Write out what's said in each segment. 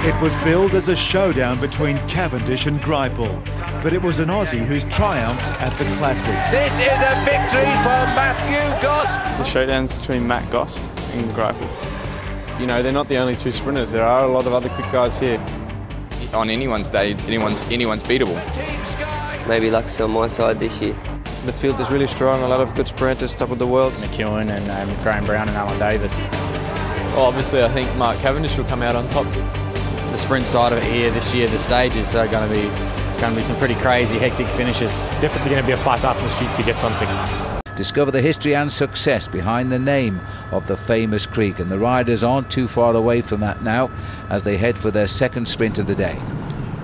It was billed as a showdown between Cavendish and Greipel, but it was an Aussie who's triumphed at the Classic. This is a victory for Matthew Goss. The showdown's between Matt Goss and Greipel. You know, they're not the only two sprinters. There are a lot of other quick guys here. On anyone's day, anyone's beatable. Maybe luck's on my side this year. The field is really strong, a lot of good sprinters, top of the world. McEwen and Graham Brown and Alan Davis. Well, obviously, I think Mark Cavendish will come out on top. The sprint side of it here this year, the stages are going to be some pretty crazy, hectic finishes. Definitely going to be a fight up in the streets to get something. Discover the history and success behind the name of the famous creek, and the riders aren't too far away from that now as they head for their second sprint of the day.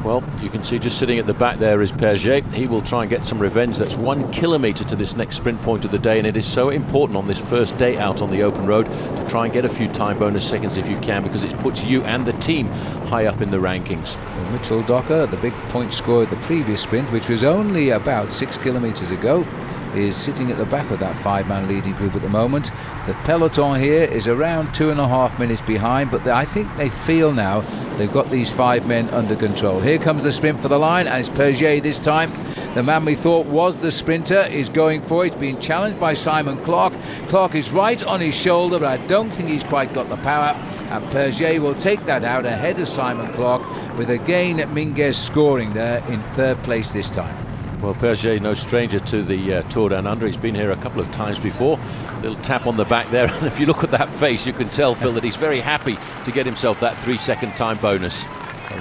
Well, you can see just sitting at the back there is Perget. He will try and get some revenge. That's 1 kilometre to this next sprint point of the day, and it is so important on this first day out on the open road to try and get a few time bonus seconds if you can, because it puts you and the team high up in the rankings. Well, Mitchell Docker, the big point scorer at the previous sprint, which was only about 6 kilometres ago, is sitting at the back of that 5-man leading group at the moment. The peloton here is around 2.5 minutes behind, but I think they feel now they've got these 5 men under control. Here comes the sprint for the line, and it's Perget this time. The man we thought was the sprinter is going for it. He's being challenged by Simon Clark. Clark is right on his shoulder, but I don't think he's quite got the power, and Perget will take that out ahead of Simon Clark, with again Minguez scoring there in 3rd place this time. Well, Perget, no stranger to the Tour Down Under. He's been here a couple of times before. A little tap on the back there, and if you look at that face, you can tell, Phil, that he's very happy to get himself that 3-second time bonus.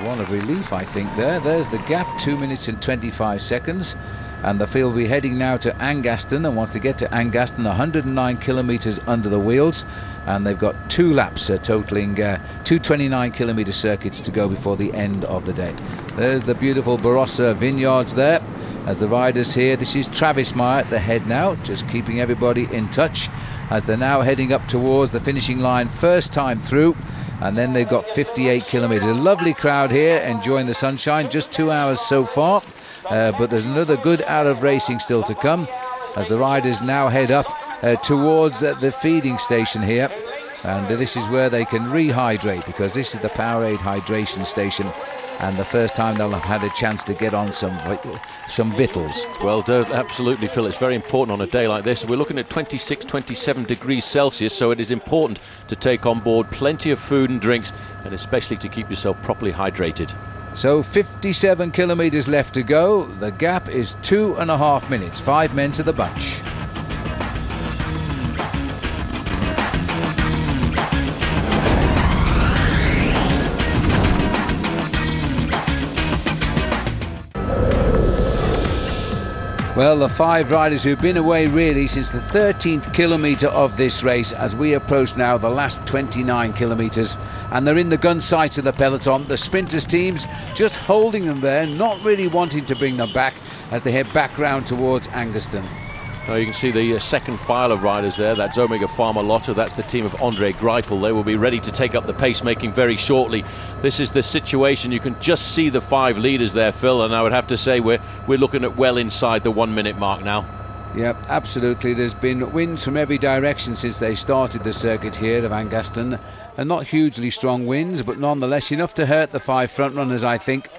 One of relief, I think, there. There's the gap, 2 minutes and 25 seconds. And the field will be heading now to Angaston, and once they get to Angaston, 109 kilometres under the wheels, and they've got 2 laps totaling 229 kilometre circuits to go before the end of the day. There's the beautiful Barossa vineyards there. As the riders here, this is Travis Meyer at the head now, just keeping everybody in touch as they're now heading up towards the finishing line, first time through, and then they've got 58 kilometres. A lovely crowd here enjoying the sunshine, just 2 hours so far, but there's another good hour of racing still to come as the riders now head up towards the feeding station here, and this is where they can rehydrate, because this is the Powerade hydration station, and the first time they'll have had a chance to get on some victuals. Well, absolutely, Phil. It's very important on a day like this. We're looking at 26, 27 degrees Celsius, so it is important to take on board plenty of food and drinks, and especially to keep yourself properly hydrated. So 57 kilometres left to go. The gap is 2.5 minutes. 5 men to the bunch. Well, the 5 riders who've been away really since the 13th kilometre of this race, as we approach now the last 29 kilometres, and they're in the gun sights of the peloton. The sprinters teams just holding them there, not really wanting to bring them back as they head back round towards Angaston. Now you can see the second file of riders there. That's Omega Pharma Lotto. That's the team of Andre Greipel. They will be ready to take up the pacemaking very shortly. This is the situation. You can just see the 5 leaders there, Phil, and I would have to say we're looking at well inside the 1 minute mark now. Yep, absolutely. There's been winds from every direction since they started the circuit here of Angaston, and not hugely strong winds, but nonetheless enough to hurt the 5 front runners, I think.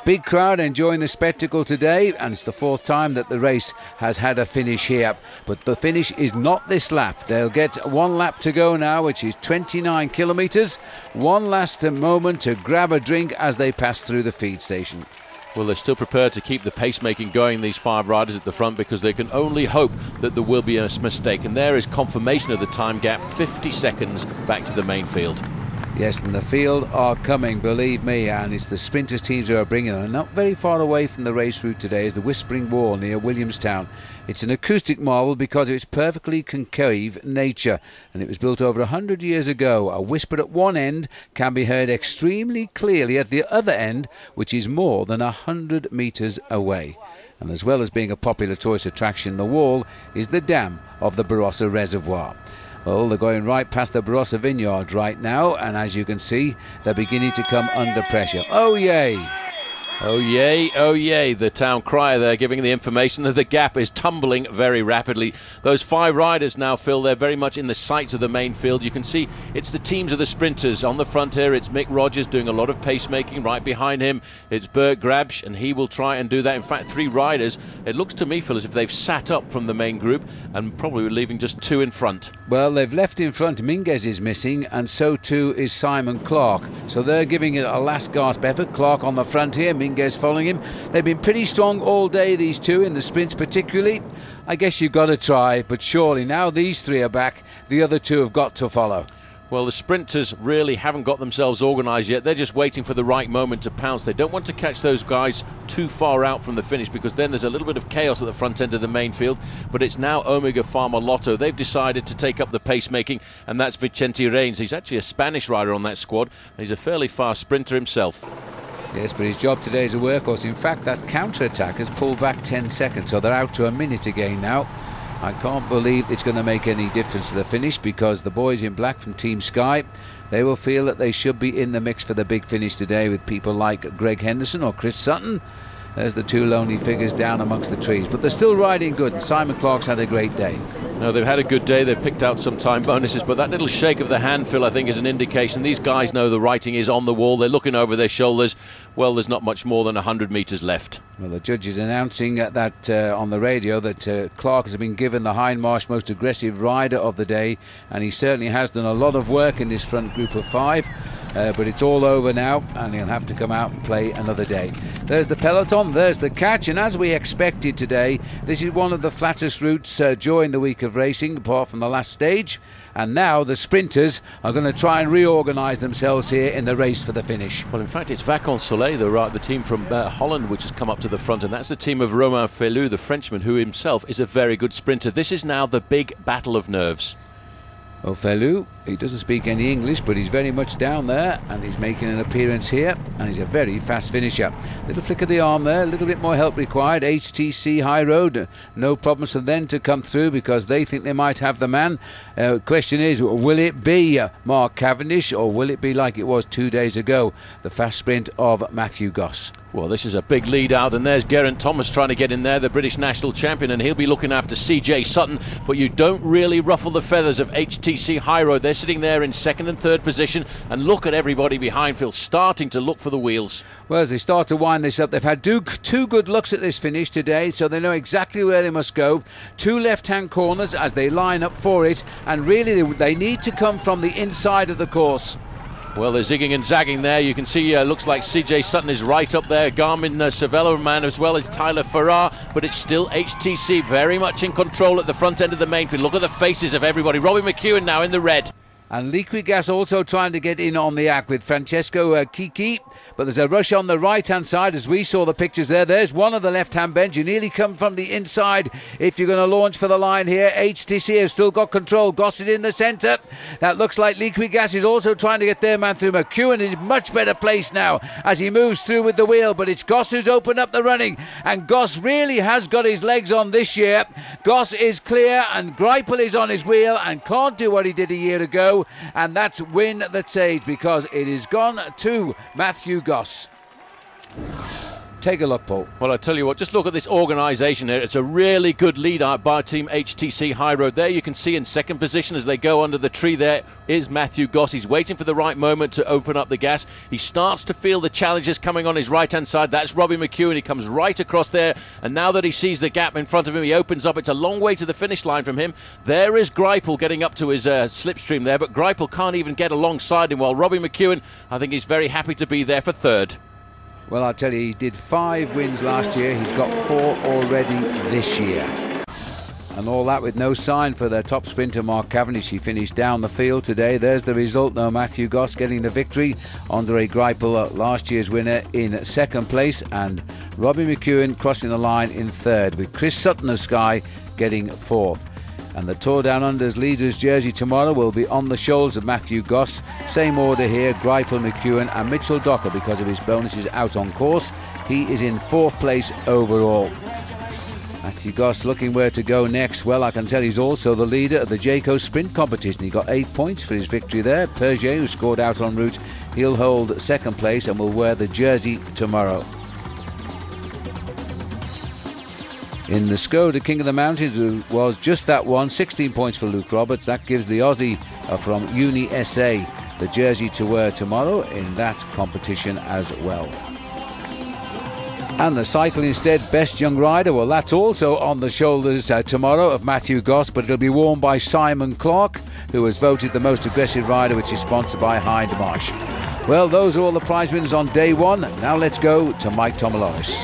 Big crowd enjoying the spectacle today, and it's the 4th time that the race has had a finish here. But the finish is not this lap. They'll get 1 lap to go now, which is 29 kilometres. One last moment to grab a drink as they pass through the feed station. Well, they're still prepared to keep the pacemaking going, these 5 riders at the front, because they can only hope that there will be a mistake. And there is confirmation of the time gap, 50 seconds back to the main field. Yes, and the field are coming, believe me, and it's the sprinters teams who are bringing them. And not very far away from the race route today is the Whispering Wall near Williamstown. It's an acoustic marvel because of its perfectly concave nature, and it was built over 100 years ago. A whisper at one end can be heard extremely clearly at the other end, which is more than 100 metres away. And as well as being a popular tourist attraction, the wall is the dam of the Barossa Reservoir. Well, they're going right past the Barossa vineyards right now, and as you can see, they're beginning to come under pressure. Oh, yay! Oh yay, the town crier there giving the information that the gap is tumbling very rapidly. Those 5 riders now, Phil, they're very much in the sights of the main field. You can see it's the teams of the sprinters. On the front here, it's Mick Rogers doing a lot of pacemaking. Right behind him, it's Bert Grabsch, and he will try and do that. In fact, 3 riders, it looks to me, Phil, as if they've sat up from the main group and probably leaving just 2 in front. Well, they've left in front. Minguez is missing, and so too is Simon Clark. So they're giving it a last gasp effort. Clark on the front here, Minguez following him. They've been pretty strong all day, these two, in the sprints particularly. I guess you've got to try, but surely now these 3 are back, the other 2 have got to follow. Well, the sprinters really haven't got themselves organised yet. They're just waiting for the right moment to pounce. They don't want to catch those guys too far out from the finish, because then there's a little bit of chaos at the front end of the main field. But it's now Omega Pharma Lotto. They've decided to take up the pacemaking, and that's Vicente Reigns. He's actually a Spanish rider on that squad, and he's a fairly fast sprinter himself. Yes, but his job today is a workhorse. In fact, that counter-attack has pulled back 10 seconds, so they're out to a minute again now. I can't believe it's going to make any difference to the finish, because the boys in black from Team Sky, they will feel that they should be in the mix for the big finish today with people like Greg Henderson or Chris Sutton. There's the 2 lonely figures down amongst the trees, but they're still riding good, and Simon Clark's had a great day. No, they've had a good day. They've picked out some time bonuses, but that little shake of the hand, Phil, I think is an indication these guys know the writing is on the wall. They're looking over their shoulders. Well, there's not much more than 100 metres left. Well, the judge is announcing that on the radio that Clark has been given the Hindmarsh most aggressive rider of the day, and he certainly has done a lot of work in this front group of 5. But it's all over now, and he'll have to come out and play another day. There's the peloton, there's the catch, and as we expected today, this is one of the flattest routes during the week of racing, apart from the last stage. And now the sprinters are going to try and reorganise themselves here in the race for the finish. Well, in fact, it's Vacances Soleil, the team from Holland, which has come up to the front, and that's the team of Romain Fellou, the Frenchman, who himself is a very good sprinter. This is now the big battle of nerves. Well, Fellou, he doesn't speak any English, but he's very much down there, and he's making an appearance here, and he's a very fast finisher. Little flick of the arm there, a little bit more help required. HTC High Road, no problems for them to come through, because they think they might have the man. Question is, will it be Mark Cavendish, or will it be like it was 2 days ago, the fast sprint of Matthew Goss? Well, this is a big lead out, and there's Geraint Thomas trying to get in there, the British national champion, and he'll be looking after CJ Sutton. But you don't really ruffle the feathers of HTC High Road. They're sitting there in 2nd and 3rd position, and look at everybody behind Phil starting to look for the wheels. Well, as they start to wind this up, they've had 2 good looks at this finish today, so they know exactly where they must go. 2 left-hand corners as they line up for it, and really they need to come from the inside of the course. Well, they're zigging and zagging there. You can see looks like CJ Sutton is right up there. Garmin Cervelo man as well as Tyler Farrar, but it's still HTC very much in control at the front end of the main field. Look at the faces of everybody. Robbie McEwen now in the red. And Liquigas also trying to get in on the act with Francesco Kiki. But there's a rush on the right-hand side as we saw the pictures there. There's one of the left-hand bench. You nearly come from the inside if you're going to launch for the line here. HTC have still got control. Goss is in the centre. That looks like Liquigas is also trying to get their man through. McEwen is much better placed now as he moves through with the wheel. But it's Goss who's opened up the running. And Goss really has got his legs on this year. Goss is clear and Greipel is on his wheel and can't do what he did a year ago. And that's win the stage, because it is gone to Matthew Goss. Take a look, Paul. Well, I tell you what, just look at this organisation here. It's a really good lead out by Team HTC High Road. There you can see in 2nd position as they go under the tree there is Matthew Goss. He's waiting for the right moment to open up the gas. He starts to feel the challenges coming on his right-hand side. That's Robbie McEwen. He comes right across there, and now that he sees the gap in front of him, he opens up. It's a long way to the finish line from him. There is Greipel getting up to his slipstream there, but Greipel can't even get alongside him, while Robbie McEwen, I think he's very happy to be there for 3rd. Well, I'll tell you, he did 5 wins last year. He's got 4 already this year. And all that with no sign for their top sprinter, Mark Cavendish. He finished down the field today. There's the result, though. Matthew Goss getting the victory. Andre Greipel, last year's winner, in 2nd place. And Robbie McEwen crossing the line in 3rd, with Chris Sutton of Sky getting 4th. And the Tour Down Under's leaders jersey tomorrow will be on the shoulders of Matthew Goss. Same order here, Greipel, McEwen and Mitchell Docker, because of his bonuses out on course. He is in 4th place overall. Matthew Goss looking where to go next. Well, I can tell he's also the leader of the Jayco Sprint competition. He got 8 points for his victory there. Perget, who scored out en route, he'll hold 2nd place and will wear the jersey tomorrow. in the Skoda King of the Mountains, who was just that one. 16 points for Luke Roberts. That gives the Aussie from Uni SA the jersey to wear tomorrow in that competition as well. And the cycling instead, Best Young Rider, well, that's also on the shoulders tomorrow of Matthew Goss, but it'll be worn by Simon Clark, who was voted the most aggressive rider, which is sponsored by Hyde Marsh. Well, those are all the prize winners on day one. Now let's go to Mike Tomalonis.